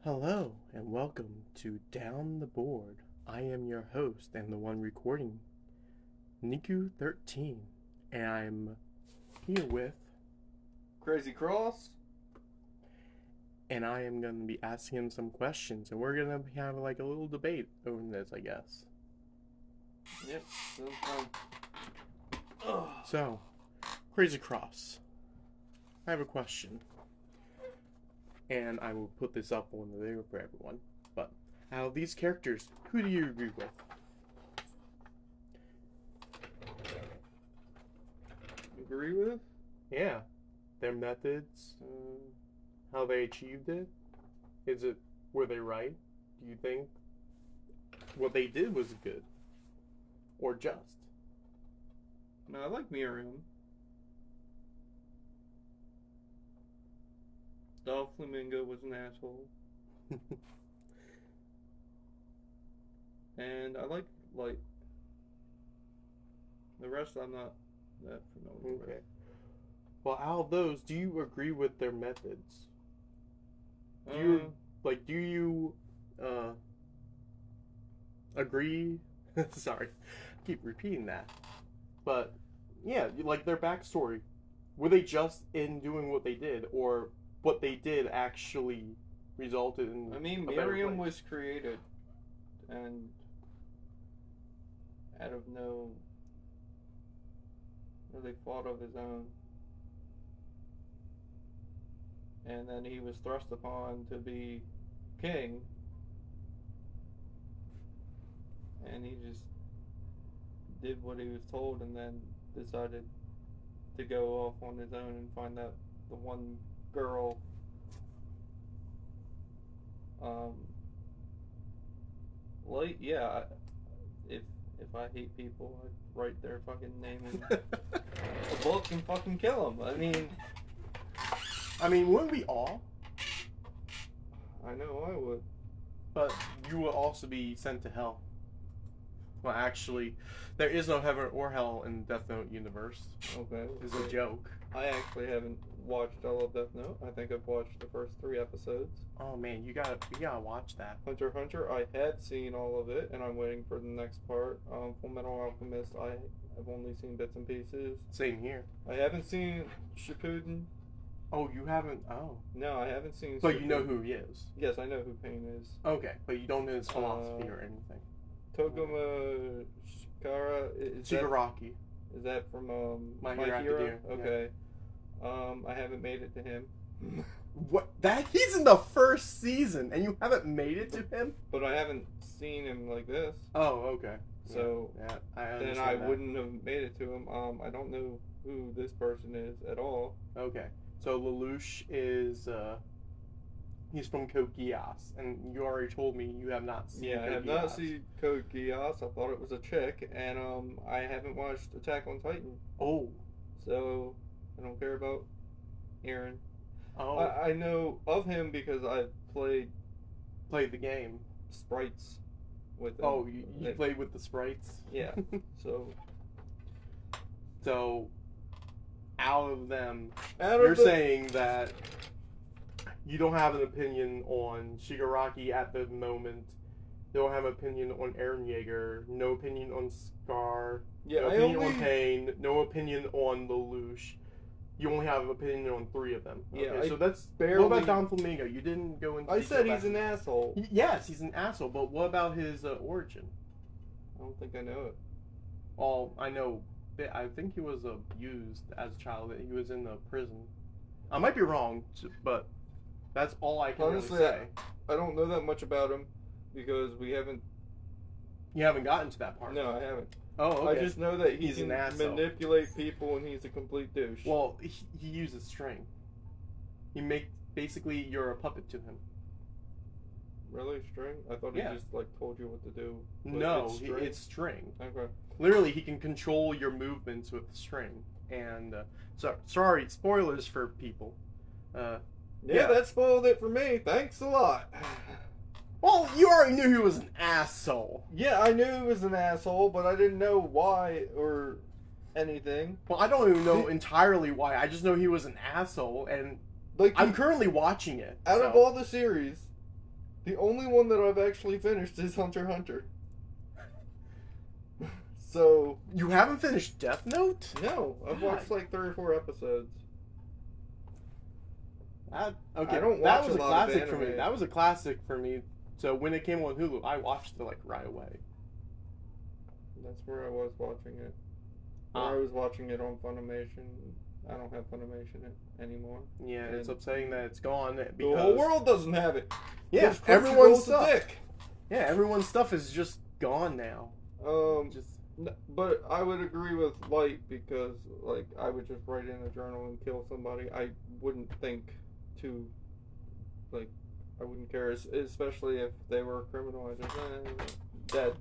Hello and welcome to Down the Board. I am your host and the one recording, Niku13, and I'm here with, Crazy Cross. and I am going to be asking him some questions, and we're going to have like a little debate over this, I guess. Yep, sounds fun. Ugh. So, Crazy Cross, I have a question, and I will put this up on the video for everyone. But out of these characters, who do you agree with? Agree with? Yeah, their methods, how they achieved it. Were they right? Do you think what they did was good or just? No, I like Miriam. Doflamingo was an asshole. And I like Light. The rest I'm not that familiar Okay. with. Well, out of those, do you agree with their methods? Do you agree? Sorry, I keep repeating that. But yeah, like their backstory. Were they just in doing what they did, or what they did actually resulted in? I mean, a better Miriam place? was created and out of no really fault of his own. And then he was thrust upon to be king. And he just did what he was told and then decided to go off on his own and find out the one girl. Like, yeah, if I hate people, I'd write their fucking name in a book and fucking kill them. I mean, wouldn't we all? I know I would. But you will also be sent to hell. Well, actually, there is no heaven or hell in the Death Note universe. Okay. It's a joke. I actually haven't watched all of Death Note. I think I've watched the first 3 episodes. Oh man, you gotta watch that. Hunter x Hunter, I had seen all of it, and I'm waiting for the next part. Full Metal Alchemist, I have only seen bits and pieces. Same here. I haven't seen Shippuden. Oh, you haven't? Oh. No, I haven't seen. But Shippuden. you know who he is. Yes, I know who Pain is. Okay, but you don't know his philosophy or anything. Toguma Shikara is Shigaraki. that from My Hero Academia, yeah. Okay. I haven't made it to him. What? That he's in the first season, and you haven't made it to him? But I haven't seen him like this. Oh, okay. So yeah, I then understand I that. wouldn't have made it to him. I don't know who this person is at all. Okay, so Lelouch is he's from Code Geass, and you already told me you have not seen. Yeah, Code I have Geass. not seen Code Geass. I thought it was a chick, and I haven't watched Attack on Titan, Oh, so I don't care about Eren. oh, I know of him because I've played played the game. sprites with him. Oh, you played with the sprites. Yeah. So So, out of them, out you're of the, saying that you don't have an opinion on Shigaraki at the moment. You don't have an opinion on Eren Yeager. No opinion on Scar. yeah, No I opinion only on Pain. No opinion on Lelouch. You only have an opinion on 3 of them. Yeah, Okay, I so that's barely- What about Don Flamingo? You didn't go into. I detail said about he's an him. asshole. Yes, he's an asshole. But what about his origin? I don't think I know it. Well, I know. I think he was abused as a child. He was in the prison. I might be wrong, but that's all I can Honestly, really say. I don't know that much about him because we haven't. You haven't gotten to that part. No, I haven't. Oh, okay. I just know that he He's can an asshole. manipulate people and he's a complete douche. Well, he uses string. Basically, you're a puppet to him. Really, string? I thought Yeah. he just like told you what to do. but No, it's string? it's string. Okay. Literally, he can control your movements with string. And sorry, spoilers for people. Yeah, Yeah. that spoiled it for me. Thanks a lot. Well, you already knew he was an asshole. Yeah, I knew he was an asshole, but I didn't know why or anything. Well, I don't even know entirely why. I just know he was an asshole, and Like, I'm currently watching it. out so. of all the series, The only one that I've actually finished is Hunter x Hunter. So You haven't finished Death Note? no, I've watched like 3 or 4 episodes. Okay, I don't that watch was a a lot of classic for me. anime. That was a classic for me. So when it came on Hulu, I watched it like right away. That's where I was watching it. Or I was watching it on Funimation. I don't have Funimation anymore. Yeah, it's And upsetting that it's gone because the whole world doesn't have it. Yeah, Because everyone's Crunchyroll's a stuff. dick. Yeah, everyone's stuff is just gone now. Just But I would agree with Light because, like, I would just write in a journal and kill somebody. I wouldn't think to, like, I wouldn't care, especially if they were a criminal. I just, dead.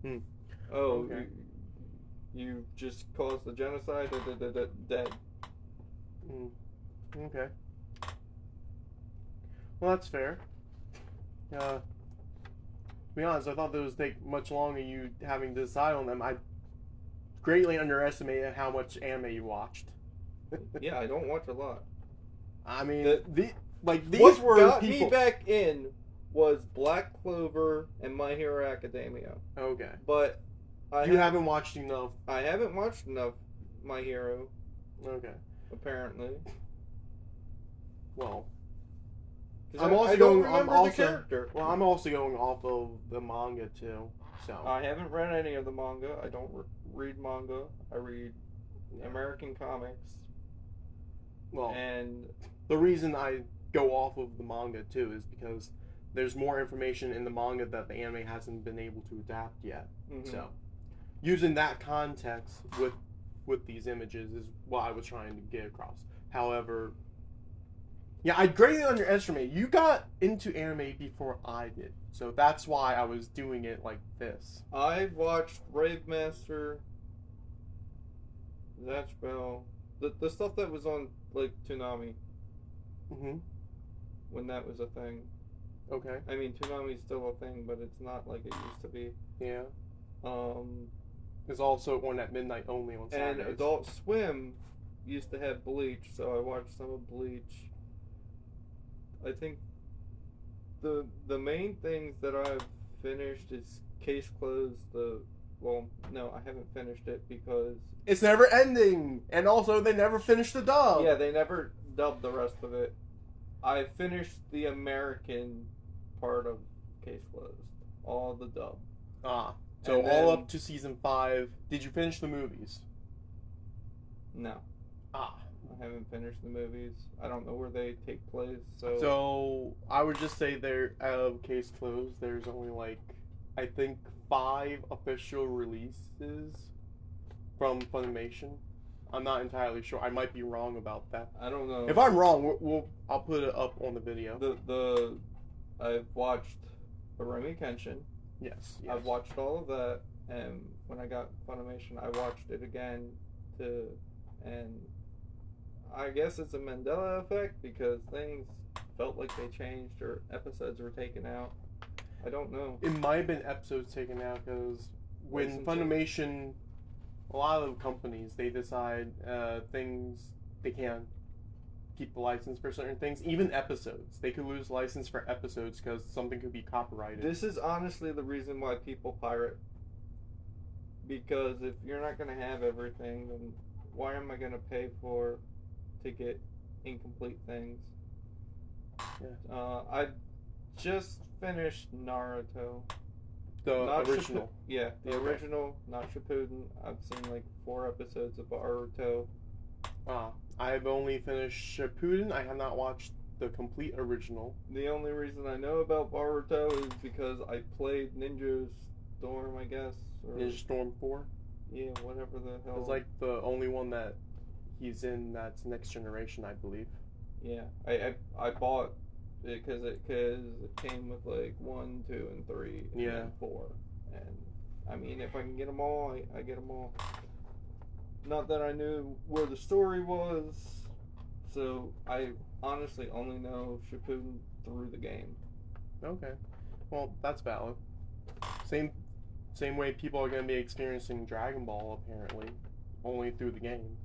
Hmm. Oh, Okay. you just caused the genocide? Dead. Okay. Well, that's fair. To be honest, I thought those would take much longer. You having to decide on them. I greatly underestimated how much anime you watched. Yeah, I don't watch a lot. I mean, The- these What were got people. me back in was Black Clover and My Hero Academia. Okay. But You haven't watched enough. I haven't watched enough My Hero, Okay. apparently. Well, 'Cause I'm I also don't going. I'm remember the also. character. Well, I'm also going off of the manga too. So. I haven't read any of the manga. I don't read manga. I read American comics. Well, And the reason I go off of the manga too is because there's more information in the manga that the anime hasn't been able to adapt yet. mhm. So, using that context with these images is what I was trying to get across. However, yeah, I greatly underestimate. You got into anime before I did, so that's why I was doing it like this. I watched Rave Master, Zatch Bell, the stuff that was on like Toonami Mm-hmm. when that was a thing. Okay. I mean, Toonami's still a thing, but it's not like it used to be. Yeah. Um, It's also on at midnight only on and Saturdays. Adult Swim used to have Bleach, so I watched some of Bleach. I think the main things that I've finished is Case Closed. Well, no, I haven't finished it because It's never ending, and also they never finish the dub. yeah, they never dubbed the rest of it. I finished the American part of Case Closed, all the dub. So And all then- up to season 5. Did you finish the movies? No, Ah. I haven't finished the movies. I don't know where they take place, so So I would just say there, out of Case Closed, there's only like, I think 5 official releases from Funimation. I'm not entirely sure. I might be wrong about that. I don't know. If I'm wrong, I'll put it up on the video. I've watched Rurouni Kenshin. Yes. I've watched all of that, and when I got Funimation, I watched it again and I guess it's a Mandela effect because things felt like they changed or episodes were taken out. I don't know. It might have been episodes taken out because when Licensing. Funimation, a lot of companies, they decide things they can't keep the license for certain things. Even episodes, they could lose license for episodes because something could be copyrighted. This is honestly the reason why people pirate. Because if you're not going to have everything, then why am I going to pay to get incomplete things? Yeah. I just finished Naruto. The Not original. Yeah, the Okay. original, not Shippuden. I've seen like 4 episodes of Naruto. I've only finished Shippuden. I have not watched the complete original. The only reason I know about Naruto is because I played Ninja Storm, I guess. Or, Ninja Storm 4. yeah, whatever the hell. It's like the only one that he's in that's Next Generation, I believe. Yeah, I bought it because it came with like 1, 2, and 3, and Yeah. then 4. And I mean, if I can get them all, I get them all. Not that I knew where the story was, so I honestly only know Shippuden through the game. Okay. Well, that's valid. Same way people are going to be experiencing Dragon Ball, apparently. Only through the game.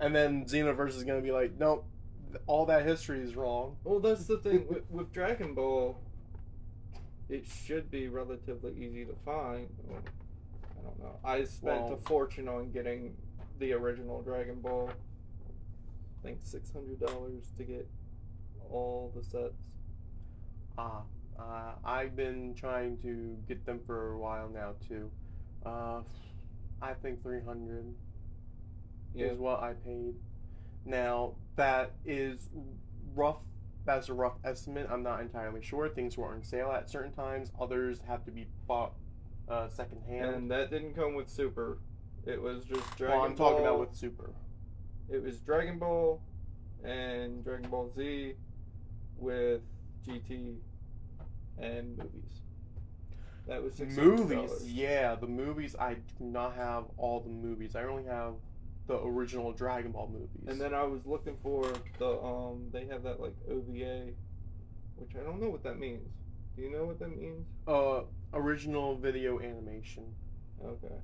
And then Xenoverse is going to be like, nope, all that history is wrong. Well, that's the thing with Dragon Ball. It should be relatively easy to find. Well, I don't know. I spent a fortune on getting the original Dragon Ball. I think $600 to get all the sets. I've been trying to get them for a while now too. I think 300 is what I paid. Now that is rough. That's a rough estimate. I'm not entirely sure. Things were on sale at certain times. Others have to be bought secondhand. And that didn't come with Super. It was just Dragon Ball. I'm talking about with Super. It was Dragon Ball and Dragon Ball Z with GT and movies. That was $600. Movies, yeah, the movies. I do not have all the movies. I only have the original Dragon Ball movies. And then I was looking for the they have that like OVA, which I don't know what that means. Do you know what that means? Original video animation. Okay.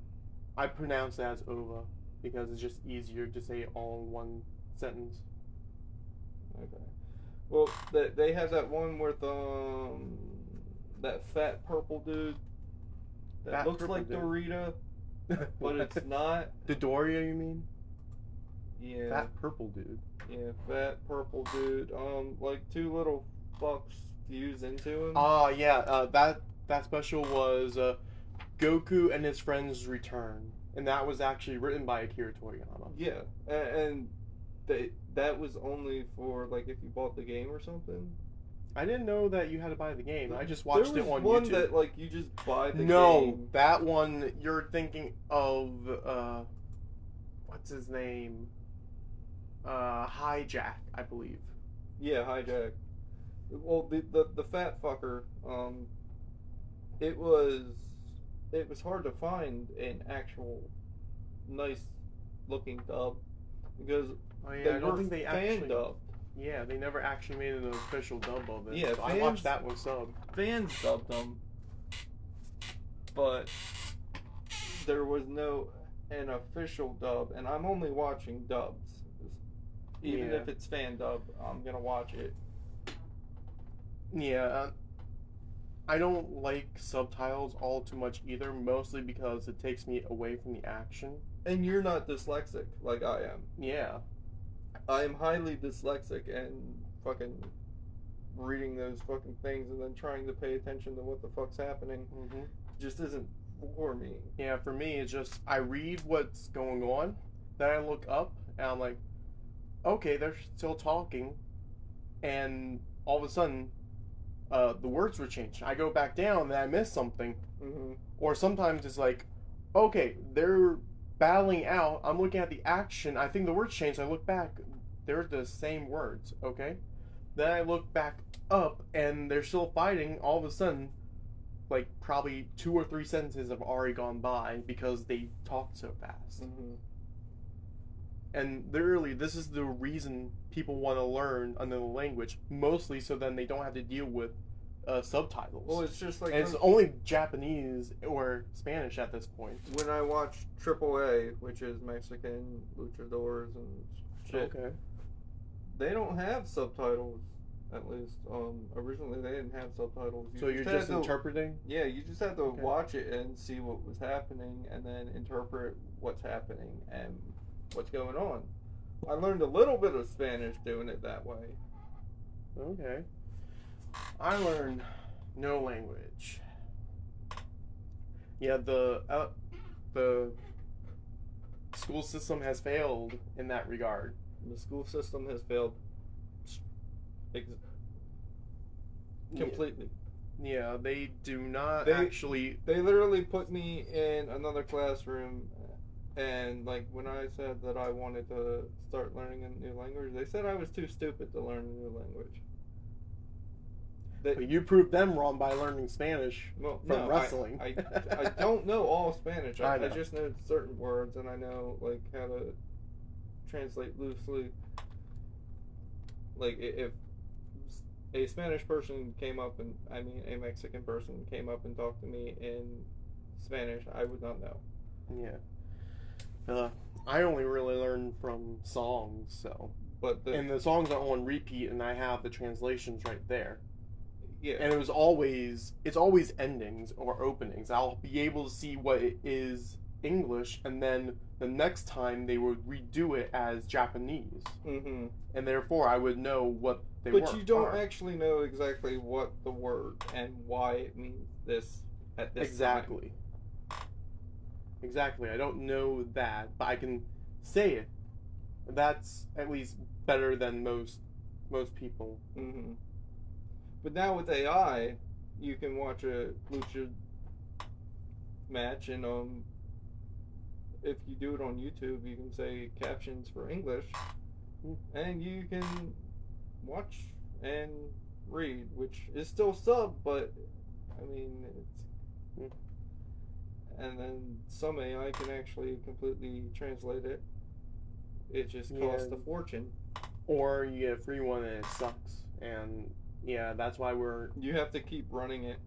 I pronounce it as OVA because it's just easier to say it all in one sentence. Okay. Well, they have that one with that fat purple dude that Fat looks purple like dude. Dorita, but it's not. Dodoria, you mean? Yeah. Fat purple dude. Yeah, fat purple dude. Like two little fucks fuse into him. Yeah. That special was Goku and his friends return, and that was actually written by Akira Toriyama. Yeah, and that was only for like if you bought the game or something. I didn't know that you had to buy the game. I just watched there it was on one YouTube. that like you just buy the game. No, that one you're thinking of. What's his name? Hijack, I believe. Yeah, Hijack. Well, the fat fucker. It was hard to find an actual nice looking dub because I don't think they fan actually dubbed. Yeah, they never actually made an official dub of it. Yeah, so I fans- watched that one sub. Fans dubbed them, but there was an official dub, and I'm only watching dubs. Even Yeah. if it's fan dub, I'm gonna watch it. Yeah, I don't like subtitles all too much either, mostly because it takes me away from the action. And you're not dyslexic like I am. Yeah. I am highly dyslexic, and fucking reading those fucking things and then trying to pay attention to what the fuck's happening just isn't for me. Yeah, for me, it's just I read what's going on, then I look up, and I'm like, okay, they're still talking, and all of a sudden, the words were changed. I go back down, and I miss something. Or sometimes it's like, okay, they're battling out. I'm looking at the action. I think the words changed. I look back. They're the same words, okay? Then I look back up, and they're still fighting. All of a sudden, like, probably 2 or 3 sentences have already gone by because they talked so fast. And literally, this is the reason people want to learn another language, mostly so then they don't have to deal with subtitles. Well, it's just like and it's only Japanese or Spanish at this point. when I watch AAA, which is Mexican luchadors and shit. Okay. They don't have subtitles. At least, originally they didn't have subtitles. So you're just interpreting? Yeah, you just had to Okay. watch it and see what was happening, and then interpret what's happening and what's going on. I learned a little bit of Spanish doing it that way. Okay. I learned no language. Yeah, the school system has failed in that regard. The school system has failed completely. Yeah, they do not They- actually. They literally put me in another classroom, and like when I said that I wanted to start learning a new language, they said I was too stupid to learn a new language. But you proved them wrong by learning Spanish Well, from no, wrestling. I don't know all Spanish. I I know. just know certain words, and I know like how to translate loosely. Like if a Spanish person came up and a Mexican person came up and talked to me in Spanish, I would not know. Yeah. I only really learned from songs, so. but and the songs are on repeat, and I have the translations right there. yeah, And it's always endings or openings. I'll be able to see what it is English, and then the next time they would redo it as Japanese, mm-hmm. and therefore I would know what they But were. you don't actually know exactly what the word and why it means this at this exactly. Exactly. I don't know that, but I can say it. That's at least better than most people. time. Mm-hmm. But now with AI, you can watch a lucha match, and if you do it on YouTube, you can say captions for English, and you can watch and read, which is still sub, but I mean it's. And then some AI can actually completely translate it. It just costs a fortune. Or you get a free one and it sucks. And yeah, that's why you have to keep running it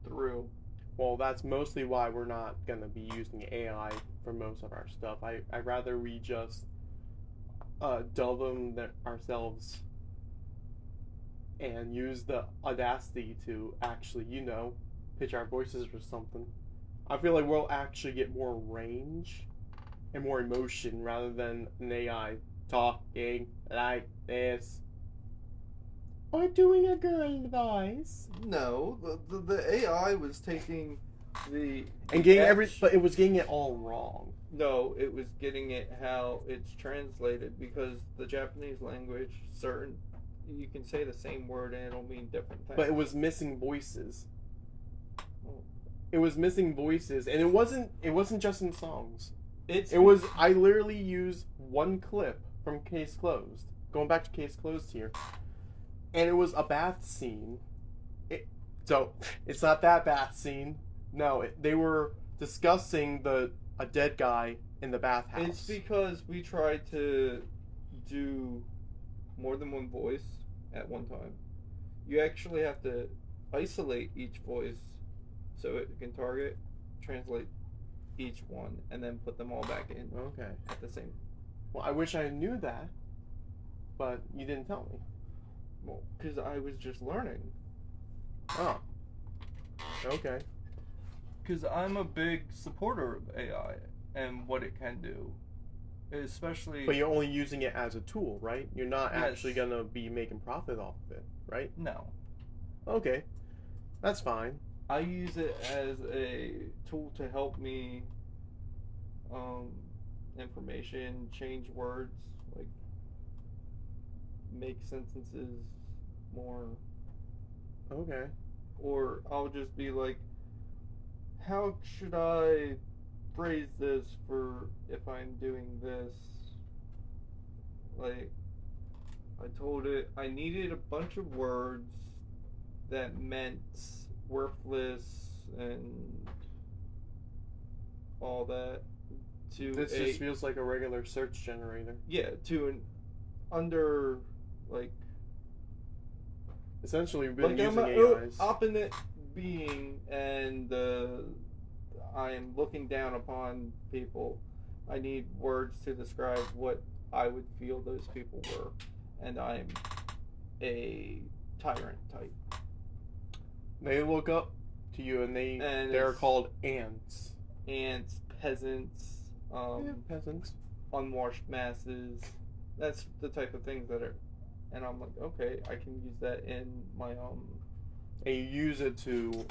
through. Well, that's mostly why we're not going to be using AI for most of our stuff. I'd rather we just dub them ourselves and use the Audacity to actually, pitch our voices or something. I feel like we'll actually get more range and more emotion rather than an AI talking like this. Or doing a girl voice. No, the AI was taking the and getting but it was getting it all wrong. No, it was getting it how it's translated, because the Japanese language, you can say the same word and it'll mean different things. But it was missing voices. It was missing voices, and it wasn't just in songs. I literally used one clip from Case Closed. Going back to Case Closed here. And it was a bath scene. So, it's not that bath scene. No, they were discussing a dead guy in the bathhouse. It's because we tried to do more than one voice at one time. You actually have to isolate each voice so it can translate each one, and then put them all back in. Okay. At the same. Well, I wish I knew that, but you didn't tell me. Well, because I was just learning. Oh. Okay. Because I'm a big supporter of AI and what it can do. Especially... But you're only using it as a tool, right? You're not actually going to be making profit off of it, right? No. Okay. That's fine. I use it as a tool to help me information, change words, like make sentences more. Okay. Or I'll just be like, how should I phrase this for if I'm doing this? Like, I told it I needed a bunch of words that meant worthless and all that. This just feels like a regular search generator. Yeah, to an under, like... Essentially, we've been using AIs. I'm an opposite being, and I am looking down upon people. I need words to describe what I would feel those people were. And I'm a tyrant type. They look up to you, and they're called ants. Ants, peasants, peasants, unwashed masses. That's the type of things that are. And I'm like, okay, I can use that in my And you use it to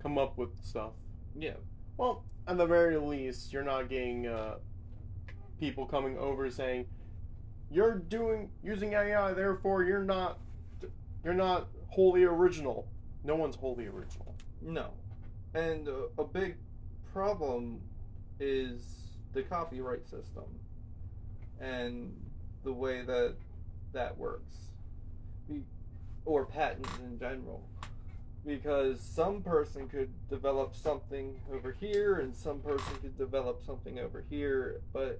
come up with stuff. Yeah. Well, at the very least, you're not getting people coming over saying, "You're using AI, therefore you're not wholly original." No one's wholly original. No. And a big problem is the copyright system and the way that works. Or patents in general. Because some person could develop something over here and some person could develop something over here, but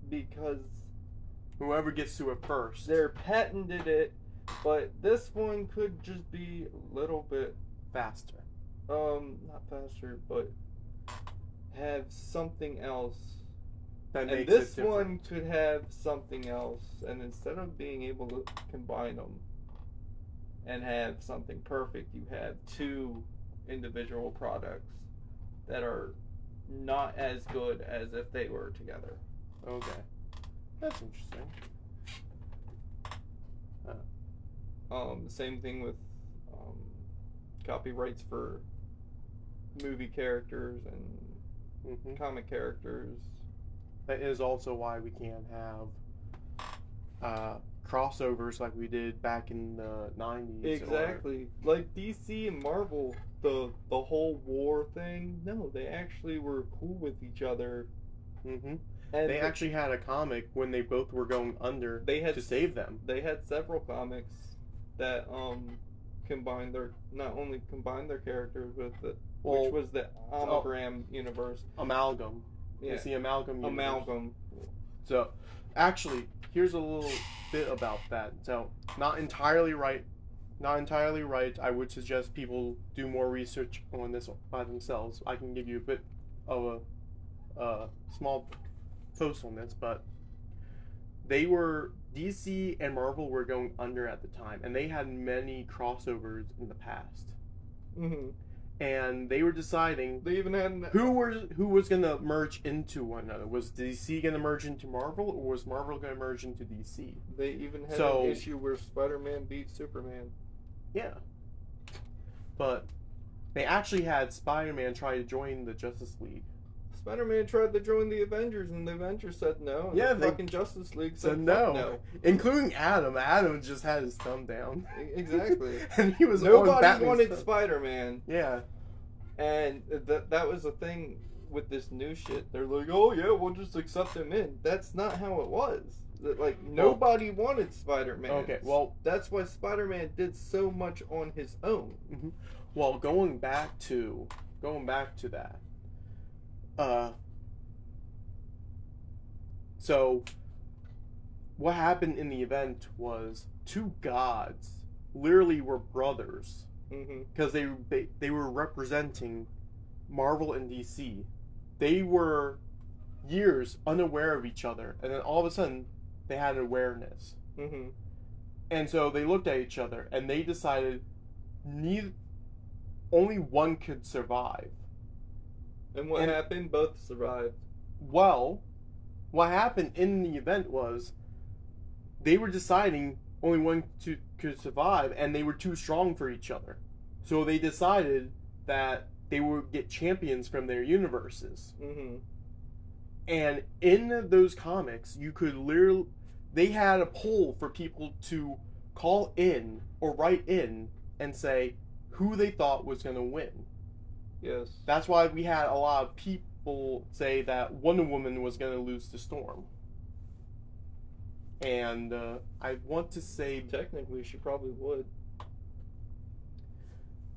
because whoever gets to it first, they're patented it, but this one could just be a little bit faster. Not faster, but have something else That And makes this it different. one could have something else, and instead of being able to combine them and have something perfect, you have two individual products that are not as good as if they were together. Okay. That's interesting. Same thing with copyrights for movie characters and Hmm. comic characters. That is also why we can't have crossovers like we did back in the 90s. Exactly. Like DC and Marvel, the whole war thing, no, they actually were cool with each other. Hmm. And They actually had a comic when they both were going under They had to save them. They had several comics that combined their not only combined their characters with the Well, which was the Amalgam universe. Amalgam. Yeah. It's the Amalgam universe. Amalgam. So, actually, here's a little bit about that. So, not entirely right. Not entirely right. I would suggest people do more research on this by themselves. I can give you a bit of a small post on this, but DC and Marvel were going under at the time, and they had many crossovers in the past. Mm-hmm. And they were deciding They even had who was going to merge into one another. Was DC going to merge into Marvel, or was Marvel going to merge into DC? They even had So- an issue where Spider-Man beat Superman. Yeah. But they actually had Spider-Man try to join the Justice League. Spider-Man tried to join the Avengers, and the Avengers said no. And Yeah, the they fucking Justice League said said no. fuck no. Including Adam. Adam just had his thumb down. Exactly. And he was on Nobody Batman's wanted thumb. Spider-Man. Yeah. And that was the thing with this new shit. They're like, oh yeah, we'll just accept him in. That's not how it was. Like, nobody wanted Spider-Man. Okay, well, that's why Spider-Man did so much on his own. well, going back to that. So what happened in the event was two gods literally were brothers Mm-hmm. because they were representing Marvel and DC. They were years unaware of each other, and then all of a sudden they had an awareness. Mm-hmm. And so they looked at each other and they decided only one could survive. And what happened? Both survived. Well, what happened in the event was they were deciding only one could survive, and they were too strong for each other. So they decided that they would get champions from their universes. Mm-hmm. And in those comics, you could literally... They had a poll for people to call in or write in and say who they thought was going to win. Yes. That's why we had a lot of people say that Wonder Woman was going to lose to Storm. And I want to say... Technically, she probably would.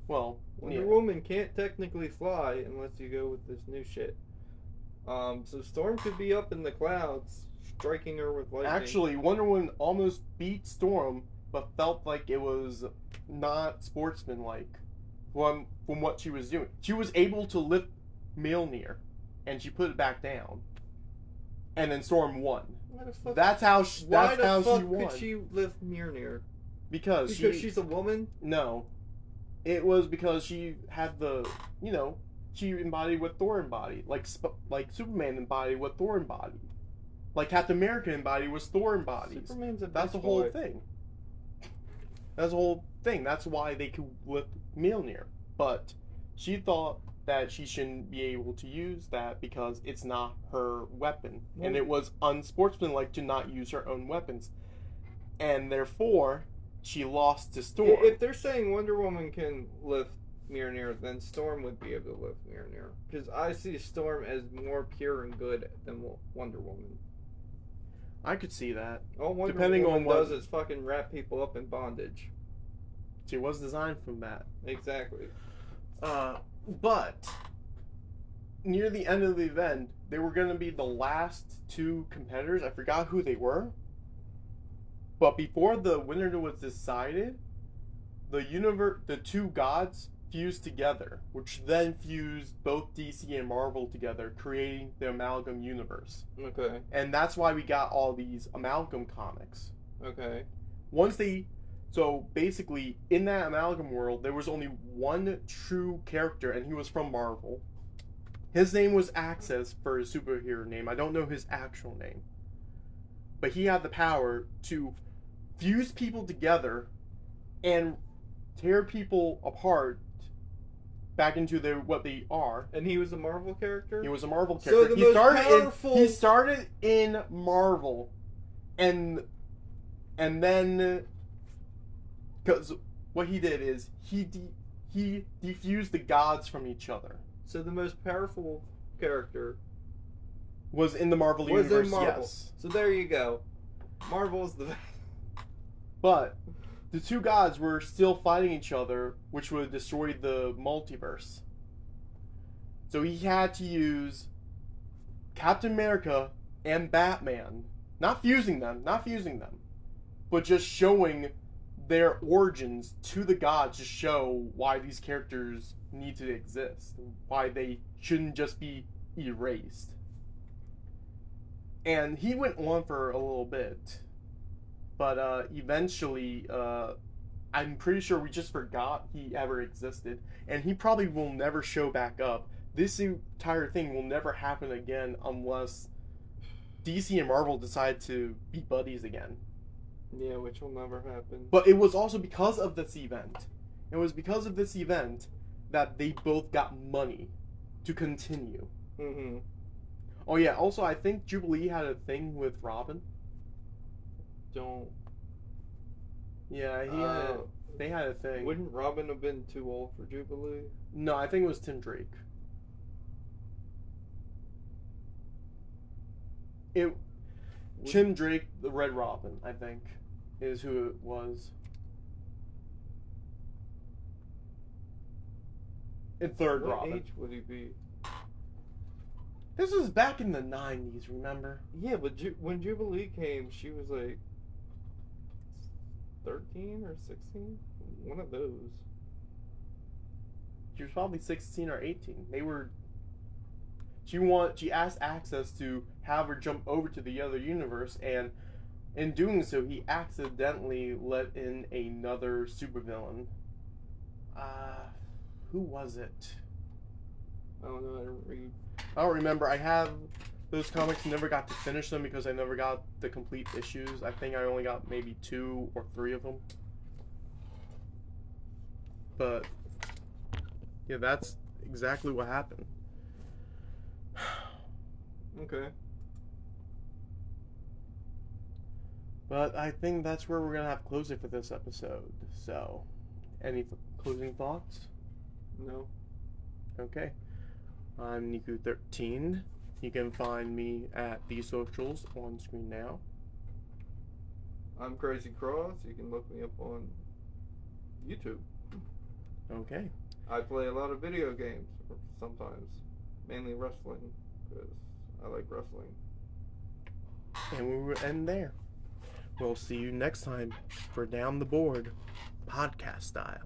Well, Wonder yeah. Woman can't technically fly unless you go with this new shit. So Storm could be up in the clouds, striking her with lightning. Actually, Wonder Woman almost beat Storm, but felt like it was not sportsmanlike from what she was doing. She was able to lift Mjolnir, and she put it back down. And then Storm won. Why the fuck? That's how she Why the fuck she won. could she lift Mjolnir? Because she's a woman? No. It was because she had she embodied what Thor embodied. Like Superman embodied what Thor embodied. Like Captain America embodied what Thor embodies. Superman's a That's the bitch whole boy. thing. That's the whole thing. That's why they could lift Mjolnir. But she thought that she shouldn't be able to use that because it's not her weapon. And it was unsportsmanlike to not use her own weapons. And therefore, she lost to Storm. If they're saying Wonder Woman can lift Mjolnir, then Storm would be able to lift Mjolnir. Because I see Storm as more pure and good than Wonder Woman. I could see that. All Wonder Depending Woman on what- does is fucking wrap people up in bondage. She was designed from that. Exactly. But near the end of the event, they were going to be the last two competitors. I forgot who they were. But before the winner was decided, the two gods fused together, which then fused both DC and Marvel together, creating the Amalgam Universe. Okay. And that's why we got all these Amalgam comics. Okay. So basically, in that Amalgam world, there was only one true character, and he was from Marvel. His name was Access for his superhero name. I don't know his actual name. But he had the power to fuse people together and tear people apart back into what they are. And he was a Marvel character? He was a Marvel So character. the He started in Marvel, and then because what he did is he defused the gods from each other. So the most powerful character Was in the Marvel was universe, in Marvel. yes. So there you go. Marvel's the But the two gods were still fighting each other, which would destroy the multiverse. So he had to use Captain America and Batman, not fusing them, but just showing their origins to the gods to show why these characters need to exist, why they shouldn't just be erased. And he went on for a little bit, but eventually, I'm pretty sure we just forgot he ever existed, and he probably will never show back up. This entire thing will never happen again unless DC and Marvel decide to be buddies again. Yeah, which will never happen. But it was also because of this event. It was because of this event that they both got money to continue. Mm-hmm. Oh yeah, also I think Jubilee had a thing with Robin. Don't. Yeah, they had a thing. Wouldn't Robin have been too old for Jubilee? No, I think it was Tim Drake. Tim Drake, the Red Robin, I think, is who it was. And Third What Robin. age would he be? This was back in the 90s, remember? Yeah, but when Jubilee came, she was like 13 or 16? One of those. She was probably 16 or 18. She asked Access to have her jump over to the other universe, and in doing so, he accidentally let in another supervillain. Who was it? I don't know how to read. I don't remember. I have those comics, never got to finish them because I never got the complete issues. I think I only got maybe 2 or 3 of them. But yeah, that's exactly what happened. Okay. But I think that's where we're gonna have closing for this episode. So, any closing thoughts? No. Okay. I'm Niku13. You can find me at the socials on screen now. I'm Crazy Cross. You can look me up on YouTube. Okay. I play a lot of video games sometimes, mainly wrestling, because I like wrestling. And we will end there. We'll see you next time for Down the Board, podcast style.